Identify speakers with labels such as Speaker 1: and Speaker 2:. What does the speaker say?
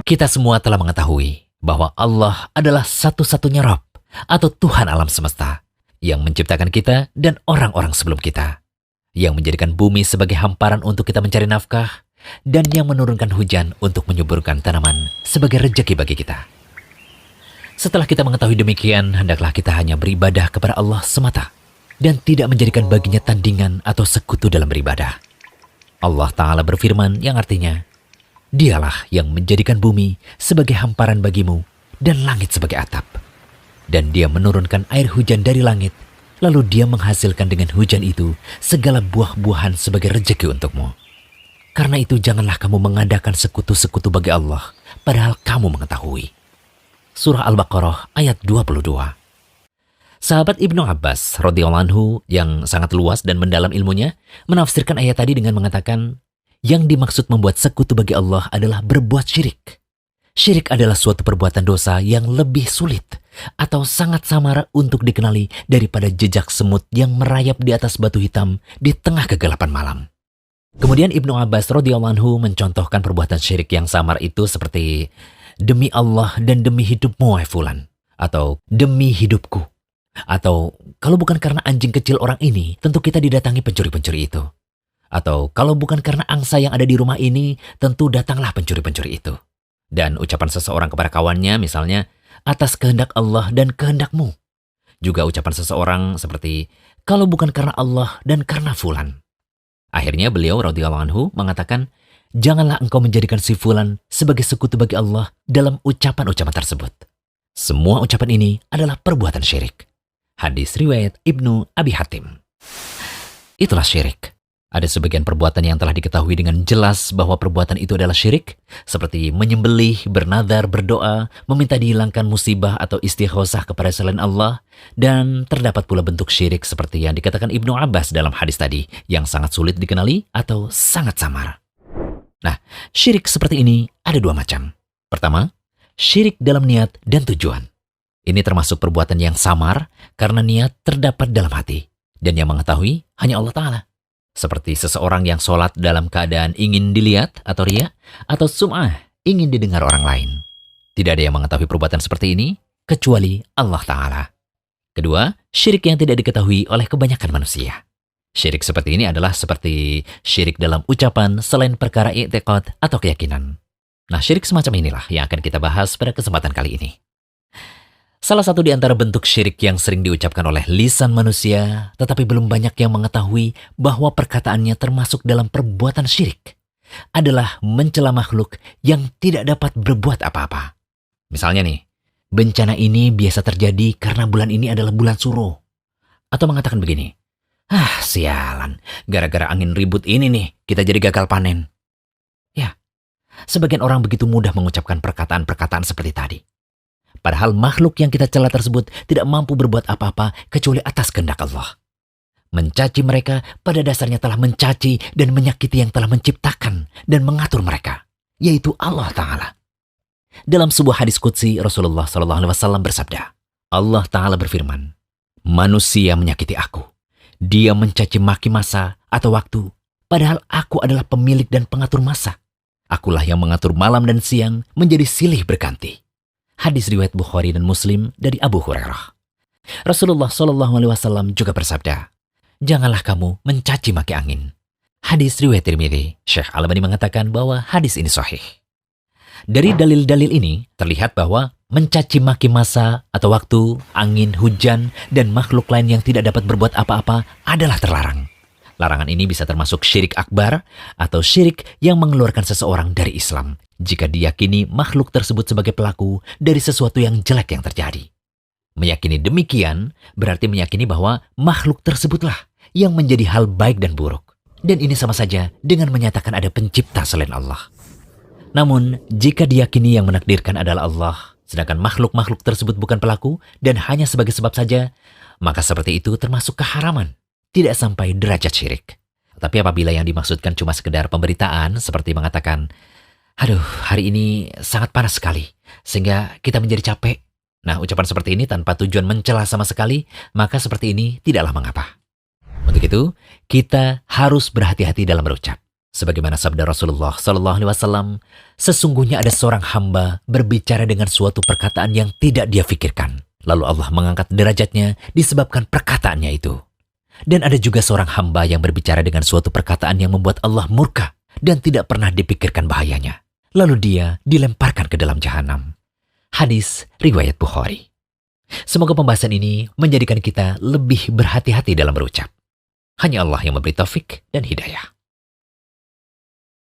Speaker 1: Kita semua telah mengetahui bahwa Allah adalah satu-satunya Rabb atau Tuhan alam semesta yang menciptakan kita dan orang-orang sebelum kita, yang menjadikan bumi sebagai hamparan untuk kita mencari nafkah, dan yang menurunkan hujan untuk menyuburkan tanaman sebagai rejeki bagi kita. Setelah kita mengetahui demikian, hendaklah kita hanya beribadah kepada Allah semata dan tidak menjadikan baginya tandingan atau sekutu dalam beribadah. Allah Ta'ala berfirman yang artinya, Dialah yang menjadikan bumi sebagai hamparan bagimu dan langit sebagai atap. Dan Dia menurunkan air hujan dari langit, lalu Dia menghasilkan dengan hujan itu segala buah-buahan sebagai rejeki untukmu. Karena itu janganlah kamu mengadakan sekutu-sekutu bagi Allah, padahal kamu mengetahui. Surah Al-Baqarah ayat 22. Sahabat Ibnu Abbas radhiyallahu anhu yang sangat luas dan mendalam ilmunya menafsirkan ayat tadi dengan mengatakan, yang dimaksud membuat sekutu bagi Allah adalah berbuat syirik. Syirik adalah suatu perbuatan dosa yang lebih sulit atau sangat samar untuk dikenali daripada jejak semut yang merayap di atas batu hitam di tengah kegelapan malam. Kemudian Ibnu Abbas radhiyallahu anhu mencontohkan perbuatan syirik yang samar itu seperti demi Allah dan demi hidupmu wahai fulan, atau demi hidupku, atau kalau bukan karena anjing kecil orang ini tentu kita didatangi pencuri-pencuri itu. Atau kalau bukan karena angsa yang ada di rumah ini, tentu datanglah pencuri-pencuri itu. Dan ucapan seseorang kepada kawannya misalnya, atas kehendak Allah dan kehendakmu. Juga ucapan seseorang seperti, kalau bukan karena Allah dan karena fulan. Akhirnya beliau radhiyallahu anhu mengatakan, janganlah engkau menjadikan si fulan sebagai sekutu bagi Allah dalam ucapan-ucapan tersebut. Semua ucapan ini adalah perbuatan syirik. Hadis riwayat Ibnu Abi Hatim. Itulah syirik. Ada sebagian perbuatan yang telah diketahui dengan jelas bahwa perbuatan itu adalah syirik, seperti menyembelih, bernadar, berdoa, meminta dihilangkan musibah atau istighosah kepada selain Allah, dan terdapat pula bentuk syirik seperti yang dikatakan Ibnu Abbas dalam hadis tadi, yang sangat sulit dikenali atau sangat samar. Nah, syirik seperti ini ada dua macam. Pertama, syirik dalam niat dan tujuan. Ini termasuk perbuatan yang samar karena niat terdapat dalam hati, dan yang mengetahui hanya Allah Ta'ala. Seperti seseorang yang sholat dalam keadaan ingin dilihat atau riya, atau sum'ah, ingin didengar orang lain. Tidak ada yang mengetahui perbuatan seperti ini, kecuali Allah Ta'ala. Kedua, syirik yang tidak diketahui oleh kebanyakan manusia. Syirik seperti ini adalah seperti syirik dalam ucapan selain perkara i'tiqad atau keyakinan. Nah, syirik semacam inilah yang akan kita bahas pada kesempatan kali ini. Salah satu di antara bentuk syirik yang sering diucapkan oleh lisan manusia, tetapi belum banyak yang mengetahui bahwa perkataannya termasuk dalam perbuatan syirik, adalah mencela makhluk yang tidak dapat berbuat apa-apa. Misalnya nih, bencana ini biasa terjadi karena bulan ini adalah bulan suruh. Atau mengatakan begini, sialan, gara-gara angin ribut ini nih, kita jadi gagal panen. Ya, sebagian orang begitu mudah mengucapkan perkataan-perkataan seperti tadi. Padahal makhluk yang kita cela tersebut tidak mampu berbuat apa-apa kecuali atas kehendak Allah. Mencaci mereka pada dasarnya telah mencaci dan menyakiti yang telah menciptakan dan mengatur mereka, yaitu Allah Ta'ala. Dalam sebuah hadis qudsi, Rasulullah SAW bersabda, Allah Ta'ala berfirman, manusia menyakiti aku. Dia mencaci maki masa atau waktu, padahal aku adalah pemilik dan pengatur masa. Akulah yang mengatur malam dan siang menjadi silih berganti. Hadis riwayat Bukhari dan Muslim dari Abu Hurairah. Rasulullah SAW juga bersabda, janganlah kamu mencaci maki angin. Hadis riwayat Tirmidzi. Syekh Al-Albani mengatakan bahwa hadis ini sahih. Dari dalil-dalil ini terlihat bahwa mencaci maki masa atau waktu, angin, hujan, dan makhluk lain yang tidak dapat berbuat apa-apa adalah terlarang. Larangan ini bisa termasuk syirik akbar atau syirik yang mengeluarkan seseorang dari Islam jika diyakini makhluk tersebut sebagai pelaku dari sesuatu yang jelek yang terjadi. Meyakini demikian berarti meyakini bahwa makhluk tersebutlah yang menjadi hal baik dan buruk. Dan ini sama saja dengan menyatakan ada pencipta selain Allah. Namun, jika diyakini yang menakdirkan adalah Allah, sedangkan makhluk-makhluk tersebut bukan pelaku dan hanya sebagai sebab saja, maka seperti itu termasuk keharaman, tidak sampai derajat syirik. Tapi apabila yang dimaksudkan cuma sekedar pemberitaan seperti mengatakan, aduh, hari ini sangat panas sekali, sehingga kita menjadi capek. Nah, ucapan seperti ini tanpa tujuan mencela sama sekali, maka seperti ini tidaklah mengapa. Untuk itu, kita harus berhati-hati dalam berucap. Sebagaimana sabda Rasulullah Shallallahu Alaihi Wasallam, sesungguhnya ada seorang hamba berbicara dengan suatu perkataan yang tidak dia pikirkan. Lalu Allah mengangkat derajatnya disebabkan perkataannya itu. Dan ada juga seorang hamba yang berbicara dengan suatu perkataan yang membuat Allah murka dan tidak pernah dipikirkan bahayanya. Lalu dia dilemparkan ke dalam jahanam. Hadis riwayat Bukhari. Semoga pembahasan ini menjadikan kita lebih berhati-hati dalam berucap. Hanya Allah yang memberi taufik dan hidayah.